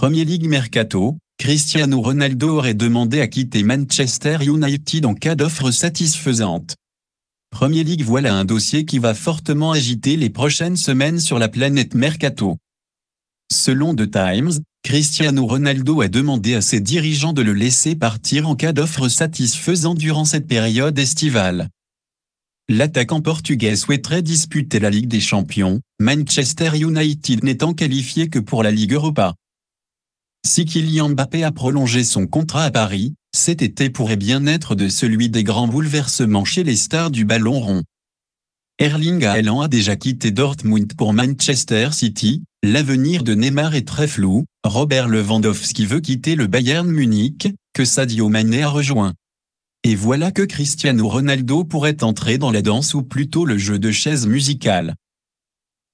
Premier League Mercato, Cristiano Ronaldo aurait demandé à quitter Manchester United en cas d'offre satisfaisante. Premier League, voilà un dossier qui va fortement agiter les prochaines semaines sur la planète Mercato. Selon The Times, Cristiano Ronaldo a demandé à ses dirigeants de le laisser partir en cas d'offre satisfaisante durant cette période estivale. L'attaquant portugais souhaiterait disputer la Ligue des Champions, Manchester United n'étant qualifié que pour la Ligue Europa. Si Kylian Mbappé a prolongé son contrat à Paris, cet été pourrait bien être de celui des grands bouleversements chez les stars du ballon rond. Erling Haaland a déjà quitté Dortmund pour Manchester City, l'avenir de Neymar est très flou, Robert Lewandowski veut quitter le Bayern Munich, que Sadio Mané a rejoint. Et voilà que Cristiano Ronaldo pourrait entrer dans la danse ou plutôt le jeu de chaises musicales.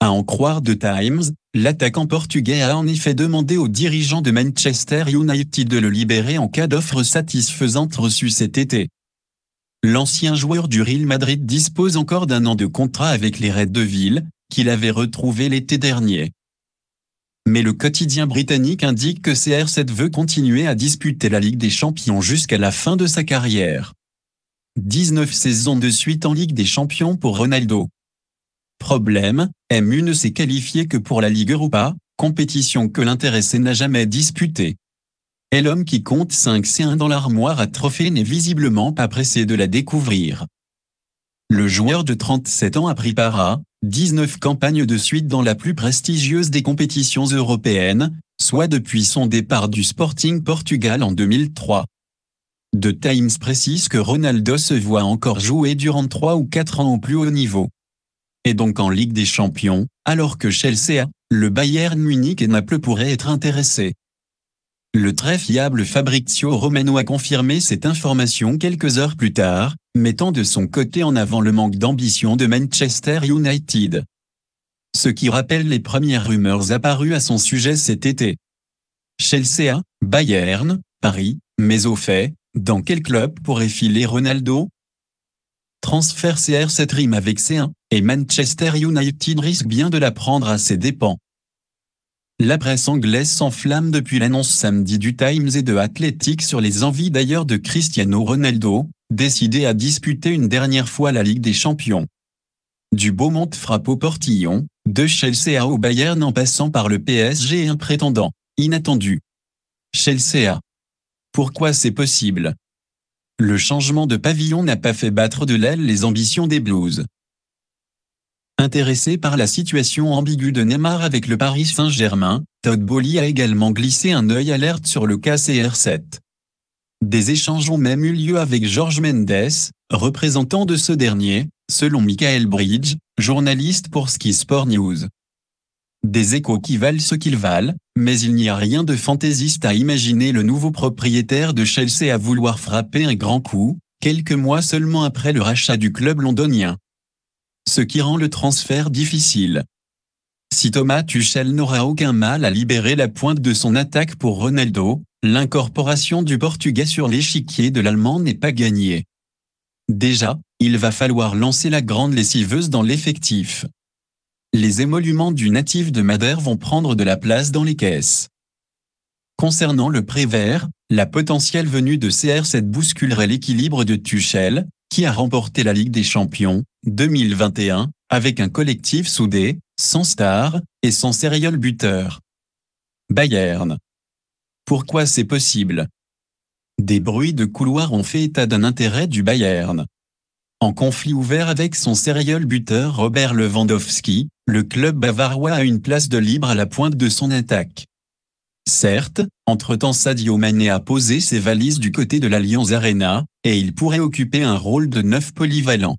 À en croire The Times, l'attaquant portugais a en effet demandé aux dirigeants de Manchester United de le libérer en cas d'offre satisfaisante reçue cet été. L'ancien joueur du Real Madrid dispose encore d'1 an de contrat avec les Reds Devils, qu'il avait retrouvé l'été dernier. Mais le quotidien britannique indique que CR7 veut continuer à disputer la Ligue des Champions jusqu'à la fin de sa carrière. 19 saisons de suite en Ligue des Champions pour Ronaldo. Problème, MU ne s'est qualifié que pour la Ligue Europa, compétition que l'intéressé n'a jamais disputée. Et l'homme qui compte 5 C1 dans l'armoire à trophées n'est visiblement pas pressé de la découvrir. Le joueur de 37 ans a pris part à 19 campagnes de suite dans la plus prestigieuse des compétitions européennes, soit depuis son départ du Sporting Portugal en 2003. The Times précise que Ronaldo se voit encore jouer durant 3 ou 4 ans au plus haut niveau. Et donc en Ligue des Champions, alors que Chelsea, le Bayern Munich et Naples pourraient être intéressés. Le très fiable Fabrizio Romano a confirmé cette information quelques heures plus tard, mettant de son côté en avant le manque d'ambition de Manchester United. Ce qui rappelle les premières rumeurs apparues à son sujet cet été. Chelsea, Bayern, Paris, mais au fait, dans quel club pourrait filer Ronaldo ? Transfert CR7 rime avec C1, et Manchester United risque bien de la prendre à ses dépens. La presse anglaise s'enflamme depuis l'annonce samedi du Times et de Athletic sur les envies d'ailleurs de Cristiano Ronaldo, décidé à disputer une dernière fois la Ligue des Champions. Du Beaumont frappe au portillon, de Chelsea au Bayern en passant par le PSG et un prétendant inattendu. Chelsea. Pourquoi c'est possible ? Le changement de pavillon n'a pas fait battre de l'aile les ambitions des Blues. Intéressé par la situation ambiguë de Neymar avec le Paris Saint-Germain, Todd Boehly a également glissé un œil alerte sur le cas CR7. Des échanges ont même eu lieu avec Jorge Mendes, représentant de ce dernier, selon Michael Bridge, journaliste pour Sky Sport News. Des échos qui valent ce qu'ils valent, mais il n'y a rien de fantaisiste à imaginer le nouveau propriétaire de Chelsea à vouloir frapper un grand coup, quelques mois seulement après le rachat du club londonien. Ce qui rend le transfert difficile. Si Thomas Tuchel n'aura aucun mal à libérer la pointe de son attaque pour Ronaldo, l'incorporation du Portugais sur l'échiquier de l'Allemand n'est pas gagnée. Déjà, il va falloir lancer la grande lessiveuse dans l'effectif. Les émoluments du natif de Madère vont prendre de la place dans les caisses. Concernant le prêt vert, la potentielle venue de CR7 bousculerait l'équilibre de Tuchel, qui a remporté la Ligue des Champions 2021, avec un collectif soudé, sans star, et sans serial buteur. Bayern. Pourquoi c'est possible ? Des bruits de couloir ont fait état d'un intérêt du Bayern. En conflit ouvert avec son serial buteur Robert Lewandowski, le club bavarois a une place de libre à la pointe de son attaque. Certes, entre-temps Sadio Mané a posé ses valises du côté de l'Allianz Arena, et il pourrait occuper un rôle de neuf polyvalent.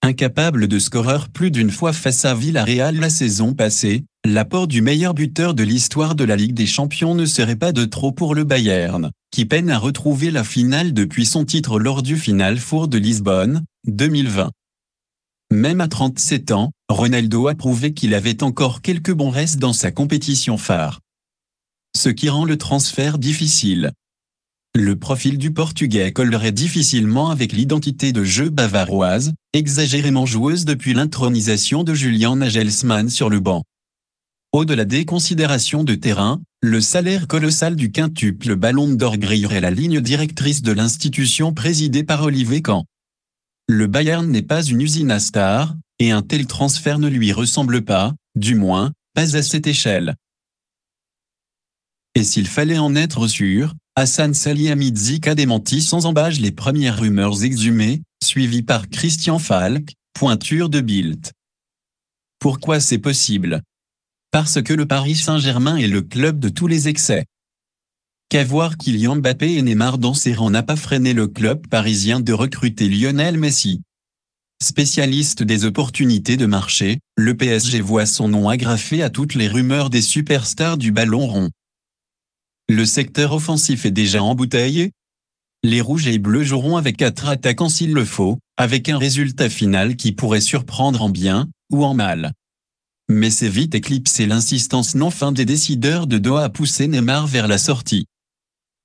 Incapable de scoreur plus d'une fois face à Villarreal la saison passée, l'apport du meilleur buteur de l'histoire de la Ligue des Champions ne serait pas de trop pour le Bayern, qui peine à retrouver la finale depuis son titre lors du Final Four de Lisbonne, 2020. Même à 37 ans, Ronaldo a prouvé qu'il avait encore quelques bons restes dans sa compétition phare. Ce qui rend le transfert difficile. Le profil du Portugais collerait difficilement avec l'identité de jeu bavaroise, exagérément joueuse depuis l'intronisation de Julian Nagelsmann sur le banc. Au-delà des considérations de terrain, Le salaire colossal du quintuple ballon d'or grillerait la ligne directrice de l'institution présidée par Olivier Kahn. Le Bayern n'est pas une usine à stars, et un tel transfert ne lui ressemble pas, du moins, pas à cette échelle. Et s'il fallait en être sûr, Hassan Salihamidzic a démenti sans embâche les premières rumeurs exhumées, suivies par Christian Falk, pointure de Bild. Pourquoi c'est possible? Parce que le Paris Saint-Germain est le club de tous les excès. Qu'avoir Kylian Mbappé et Neymar dans ses rangs n'a pas freiné le club parisien de recruter Lionel Messi. Spécialiste des opportunités de marché, le PSG voit son nom agrafé à toutes les rumeurs des superstars du ballon rond. Le secteur offensif est déjà embouteillé. Les rouges et bleus joueront avec 4 attaquants s'il le faut, avec un résultat final qui pourrait surprendre en bien, ou en mal. Mais c'est vite éclipsé l'insistance non fin des décideurs de Doha à pousser Neymar vers la sortie.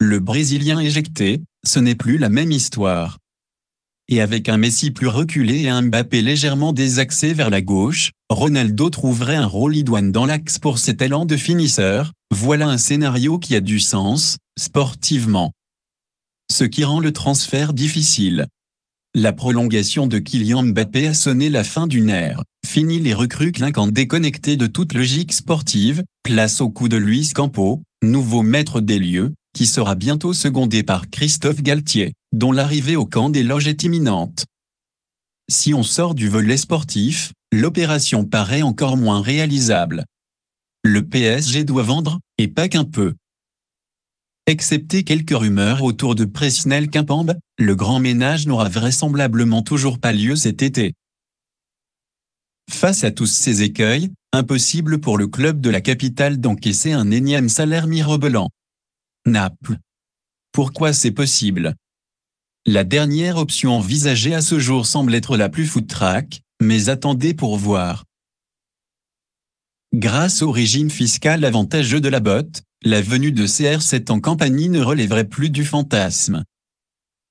Le Brésilien éjecté, ce n'est plus la même histoire. Et avec un Messi plus reculé et un Mbappé légèrement désaxé vers la gauche, Ronaldo trouverait un rôle idoine dans l'axe pour ses talents de finisseur. Voilà un scénario qui a du sens, sportivement. Ce qui rend le transfert difficile. La prolongation de Kylian Mbappé a sonné la fin d'une ère. Fini les recrues clinquantes déconnectées de toute logique sportive, place au coup de Luis Campos, nouveau maître des lieux, qui sera bientôt secondé par Christophe Galtier, dont l'arrivée au camp des loges est imminente. Si on sort du volet sportif, l'opération paraît encore moins réalisable. Le PSG doit vendre, et pas qu'un peu. Excepté quelques rumeurs autour de Presnel Kimpembe, le grand ménage n'aura vraisemblablement toujours pas lieu cet été. Face à tous ces écueils, impossible pour le club de la capitale d'encaisser un énième salaire mirobolant. Naples. Pourquoi c'est possible? La dernière option envisagée à ce jour semble être la plus foutraque, mais attendez pour voir. Grâce au régime fiscal avantageux de la botte, la venue de CR7 en Campanie ne relèverait plus du fantasme.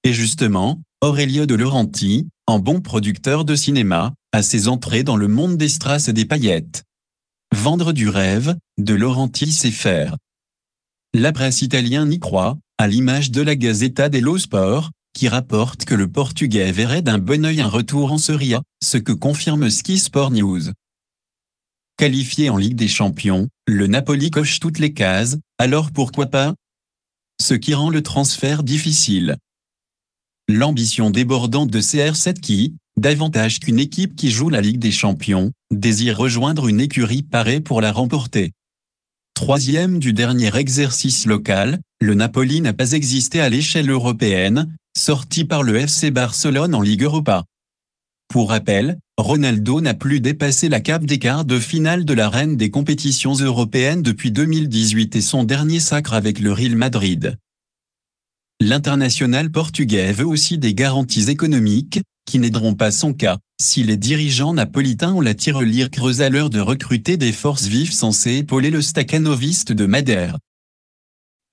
Et justement, Aurelio De Laurentiis, en bon producteur de cinéma, a ses entrées dans le monde des strass et des paillettes. Vendre du rêve, De Laurentiis sait faire. La presse italienne y croit, à l'image de la Gazzetta dello Sport, qui rapporte que le Portugais verrait d'un bon œil un retour en Serie A, ce que confirme Sky Sport News. Qualifié en Ligue des Champions, le Napoli coche toutes les cases, alors pourquoi pas? Ce qui rend le transfert difficile. L'ambition débordante de CR7 qui, davantage qu'une équipe qui joue la Ligue des Champions, désire rejoindre une écurie parée pour la remporter. Troisième du dernier exercice local, le Napoli n'a pas existé à l'échelle européenne, sorti par le FC Barcelone en Ligue Europa. Pour rappel, Ronaldo n'a plus dépassé la cape des quarts de finale de la reine des compétitions européennes depuis 2018 et son dernier sacre avec le Real Madrid. L'international portugais veut aussi des garanties économiques, qui n'aideront pas son cas, si les dirigeants napolitains ont la tirelire creuse à l'heure de recruter des forces vives censées épauler le stakhanoviste de Madère.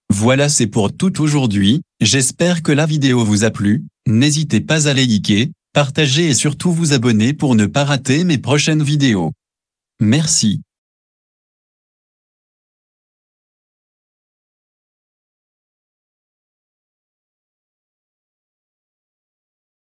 Voilà, c'est pour tout aujourd'hui, j'espère que la vidéo vous a plu, n'hésitez pas à liker, partager et surtout vous abonner pour ne pas rater mes prochaines vidéos. Merci.